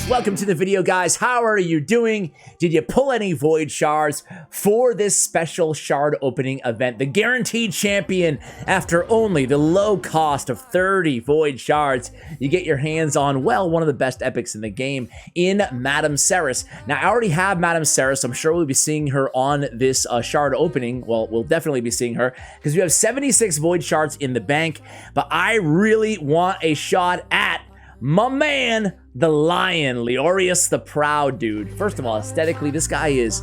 Yes, welcome to the video, guys. How are you doing? Did you pull any void shards for this special shard opening event? The guaranteed champion, after only the low cost of 30 void shards, you get your hands on, well, one of the best epics in the game in Madame Ceres. Now, I already have Madame Ceres, so I'm sure we'll be seeing her on this shard opening. Well, we'll definitely be seeing her because we have 76 void shards in the bank, but I really want a shot at my man, the Lion, Leorius the Proud, dude. First of all, aesthetically, this guy is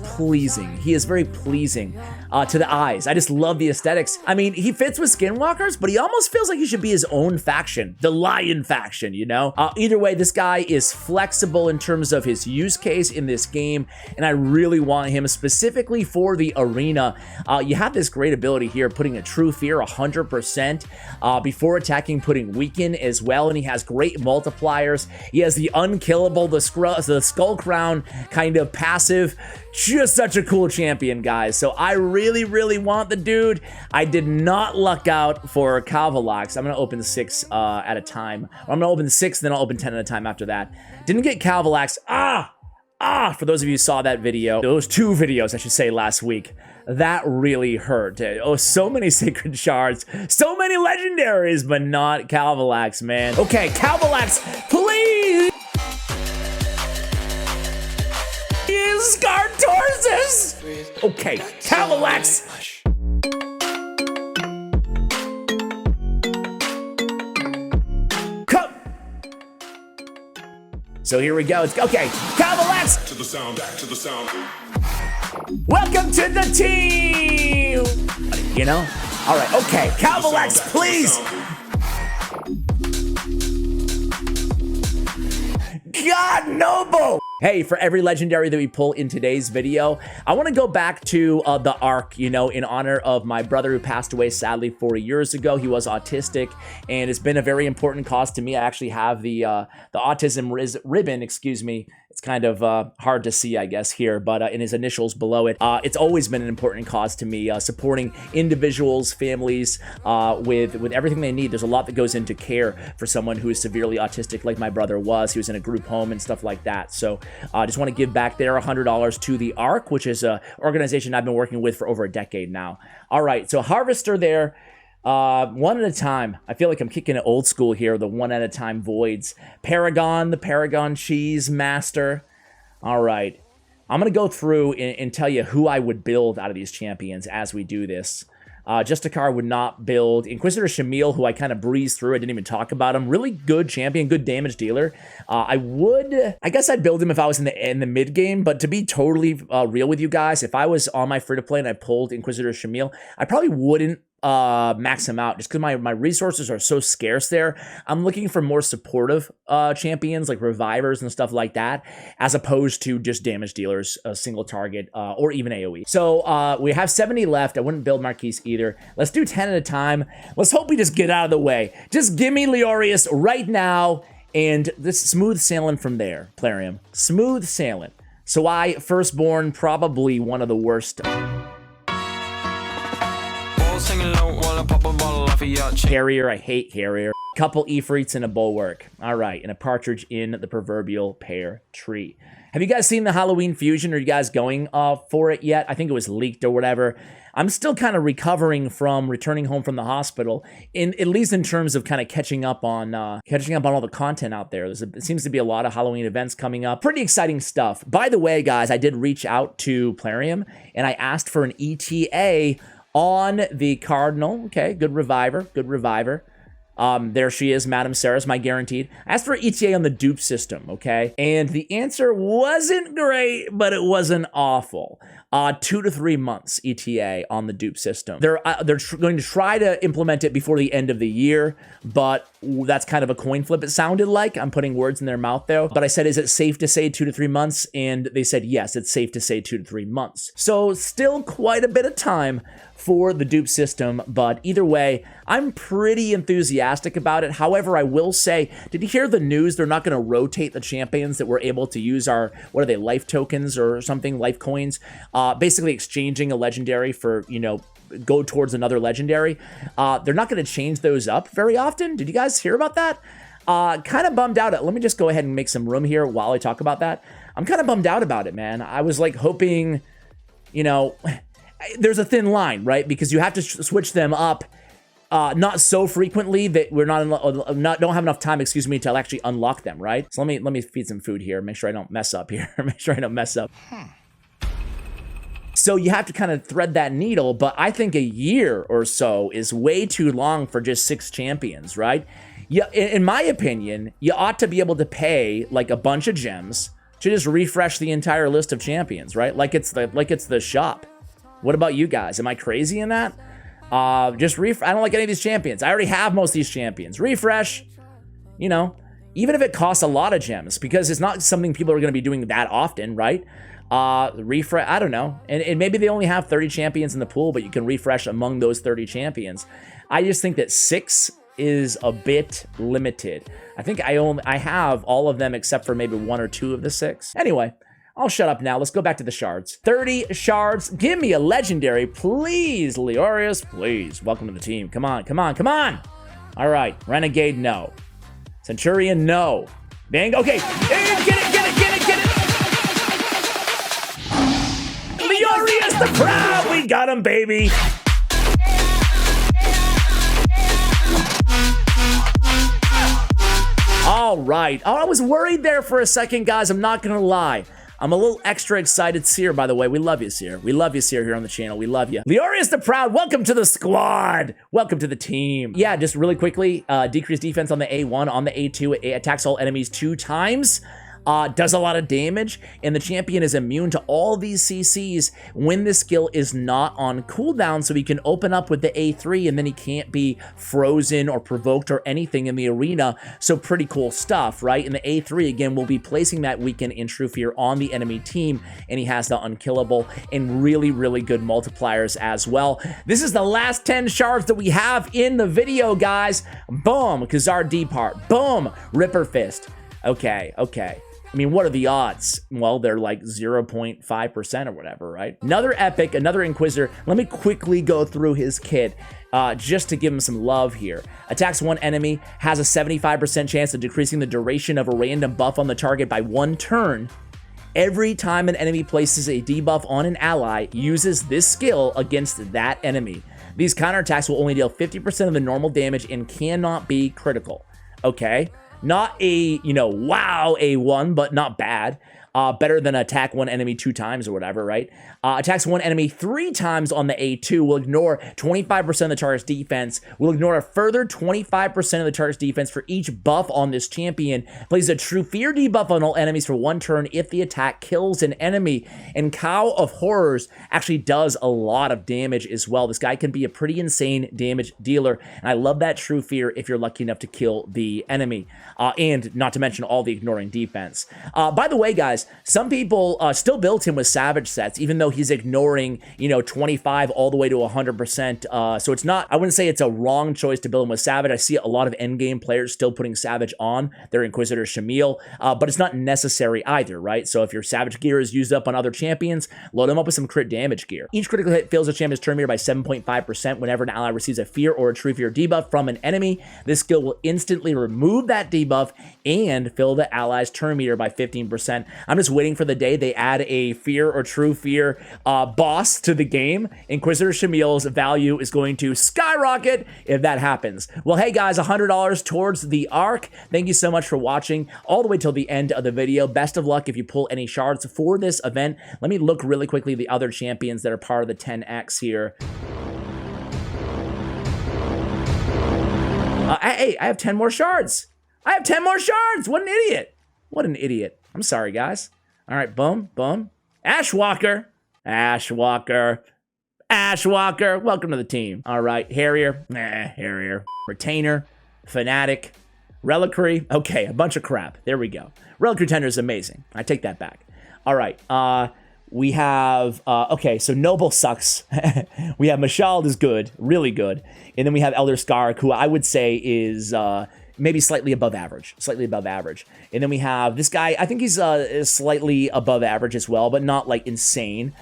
pleasing. He is very pleasing to the eyes. I just love the aesthetics. I mean, he fits with Skinwalkers, but he almost feels like he should be his own faction, the Lion faction, you know? Either way, this guy is flexible in terms of his use case in this game, and I really want him specifically for the arena. You have this great ability here, putting a True Fear 100%, before attacking, putting Weaken as well, and he has great multipliers. He has the Unkillable, the Skull Crown kind of passive. Just such a cool champion, guys. So I really want the dude. I did not luck out for Cavalax. I'm going to open 6 at a time. I'm going to open 6, then I'll open 10 at a time after that. Didn't get Cavalax. For those of you who saw that video, those 2 videos, I should say, last week, that really hurt. Oh, so many sacred shards, so many legendaries, but not Cavalax, man. Okay, Cavalax, please! Scarred Torsus! Okay, Cavalax! Come! So here we go. Okay, Cavalax! To the sound, back to the sound. Welcome to the team! You know? Alright, okay, Cavalax, please! God, Noble! Hey, for every legendary that we pull in today's video, I want to go back to the Ark, you know, in honor of my brother who passed away sadly 4 years ago. He was autistic, and it's been a very important cause to me. I actually have the autism ribbon, excuse me. It's kind of hard to see, I guess, here, but in his initials below it, it's always been an important cause to me, supporting individuals, families, with everything they need. There's a lot that goes into care for someone who is severely autistic like my brother was. He was in a group home and stuff like that. So I just want to give back there $100 to the Ark, which is an organization I've been working with for over a decade now. All right, so Harvester there. One at a time. I feel like I'm kicking it old school here, the one at a time voids. Paragon, the Paragon Cheese Master. All right. I'm going to go through and tell you who I would build out of these champions as we do this. Justicar would not build. Inquisitor Shamil, who I kind of breezed through. I didn't even talk about him. Really good champion, good damage dealer. I guess I'd build him if I was in the mid game, but to be totally real with you guys, if I was on my free-to-play and I pulled Inquisitor Shamil, I probably wouldn't max him out just because my resources are so scarce there. I'm looking for more supportive champions like revivers and stuff like that, as opposed to just damage dealers, a single target, or even AoE. So we have 70 left. I wouldn't build Marquise either. Let's do 10 at a time. Let's hope we just get out of the way. Just give me Leorius right now, and this smooth sailing from there, Plarium. Smooth sailing. So Firstborn, probably one of the worst. Carrier, I hate Carrier. Couple Ifrits and a Bulwark. All right, and a Partridge in the proverbial pear tree. Have you guys seen the Halloween Fusion? Are you guys going for it yet? I think it was leaked or whatever. I'm still kind of recovering from returning home from the hospital, at least in terms of kind of catching up on all the content out there. There seems to be a lot of Halloween events coming up. Pretty exciting stuff. By the way, guys, I did reach out to Plarium, and I asked for an ETA on the Cardinal. Okay, good reviver, good reviver. There she is, Madame Ceres, my guaranteed. I asked for an ETA on the dupe system, okay? And the answer wasn't great, but it wasn't awful. 2 to 3 months ETA on the dupe system. They're going to try to implement it before the end of the year, but that's kind of a coin flip, it sounded like. I'm putting words in their mouth, though. But I said, is it safe to say 2 to 3 months? And they said, yes, it's safe to say 2 to 3 months. So still quite a bit of time for the dupe system, but either way, I'm pretty enthusiastic about it. However, I will say, did you hear the news? They're not going to rotate the champions that we're able to use our, what are they, life tokens or something, life coins, basically exchanging a legendary for, you know, go towards another legendary. They're not going to change those up very often. Did you guys hear about that? Kind of bummed out. Let me just go ahead and make some room here while I talk about that. I'm kind of bummed out about it, man. I was like hoping, you know, there's a thin line, right? Because you have to switch them up not so frequently that we're don't have enough time, excuse me, to actually unlock them, right? So let me feed some food here. Make sure I don't mess up here. Make sure I don't mess up. So you have to kind of thread that needle, but I think a year or so is way too long for just 6 champions, right? Yeah, in my opinion, you ought to be able to pay like a bunch of gems to just refresh the entire list of champions, right? Like it's the shop. What about you guys? Am I crazy in that? I don't like any of these champions. I already have most of these champions. Refresh, you know, even if it costs a lot of gems, because it's not something people are going to be doing that often, right? Refresh, I don't know. And maybe they only have 30 champions in the pool, but you can refresh among those 30 champions. I just think that 6 is a bit limited. I think I have all of them except for maybe 1 or 2 of the 6. Anyway, I'll shut up now. Let's go back to the shards. 30 shards. Give me a legendary, please, Leorius. Please. Welcome to the team. Come on, come on, come on. All right. Renegade, no. Centurion, no. Bang. Okay. Get it. Leorius the Proud. We got him, baby. All right. Oh, I was worried there for a second, guys. I'm not going to lie. I'm a little extra excited. Seer, by the way. We love you, Seer. We love you, Seer, here on the channel. We love you. Leorius the Proud, welcome to the squad. Welcome to the team. Yeah, just really quickly, decreased defense on the A1, on the A2. It attacks all enemies 2 times. Does a lot of damage, and the champion is immune to all these CCs when the skill is not on cooldown, so he can open up with the A3, and then he can't be frozen or provoked or anything in the arena. So pretty cool stuff, right? And the A3, again, will be placing that weaken in True Fear on the enemy team, and he has the unkillable and really, really good multipliers as well. This is the last 10 shards that we have in the video, guys. Boom, Khazar D-Part. Boom, Ripper Fist. Okay. I mean, what are the odds? Well, they're like 0.5% or whatever, right? Another epic, another Inquisitor. Let me quickly go through his kit just to give him some love here. Attacks 1 enemy, has a 75% chance of decreasing the duration of a random buff on the target by 1 turn. Every time an enemy places a debuff on an ally, uses this skill against that enemy. These counterattacks will only deal 50% of the normal damage and cannot be critical. Okay? Not a, you know, wow A1, but not bad. Better than attack 1 enemy 2 times or whatever, right? Attacks 1 enemy 3 times on the A2, will ignore 25% of the target's defense, will ignore a further 25% of the target's defense for each buff on this champion, plays a True Fear debuff on all enemies for 1 turn if the attack kills an enemy, and Cow of Horrors actually does a lot of damage as well. This guy can be a pretty insane damage dealer, and I love that True Fear if you're lucky enough to kill the enemy, and not to mention all the ignoring defense. By the way, guys, some people still built him with Savage sets, even though he's ignoring, you know, 25 all the way to 100%. So it's not, I wouldn't say it's a wrong choice to build him with Savage. I see a lot of endgame players still putting Savage on their Inquisitor Shamil, but it's not necessary either, right? So if your Savage gear is used up on other champions, load him up with some crit damage gear. Each critical hit fills a champion's turn meter by 7.5% whenever an ally receives a Fear or a True Fear debuff from an enemy. This skill will instantly remove that debuff and fill the ally's turn meter by 15%. I'm just waiting for the day they add a Fear or True Fear boss to the game. Inquisitor Shamil's value is going to skyrocket if that happens. Well, hey guys, $100 towards the Ark. Thank you so much for watching all the way till the end of the video. Best of luck if you pull any shards for this event. Let me look really quickly the other champions that are part of the 10X here. Hey, I have 10 more shards. I have 10 more shards. What an idiot. What an idiot. I'm sorry, guys. All right, boom. Ashwalker. Welcome to the team. All right, Harrier. Harrier. Retainer. Fanatic. Reliquary. Okay, a bunch of crap. There we go. Reliquary Tender is amazing. I take that back. All right, we have, okay, so Noble sucks. We have Mashald is good, really good. And then we have Elder Skark, who I would say is, maybe slightly above average, And then we have this guy. I think he's slightly above average as well, but not like insane.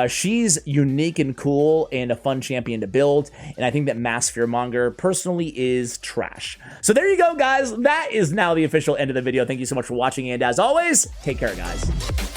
She's unique and cool and a fun champion to build. And I think that Mass Fearmonger personally is trash. So there you go, guys. That is now the official end of the video. Thank you so much for watching. And as always, take care, guys.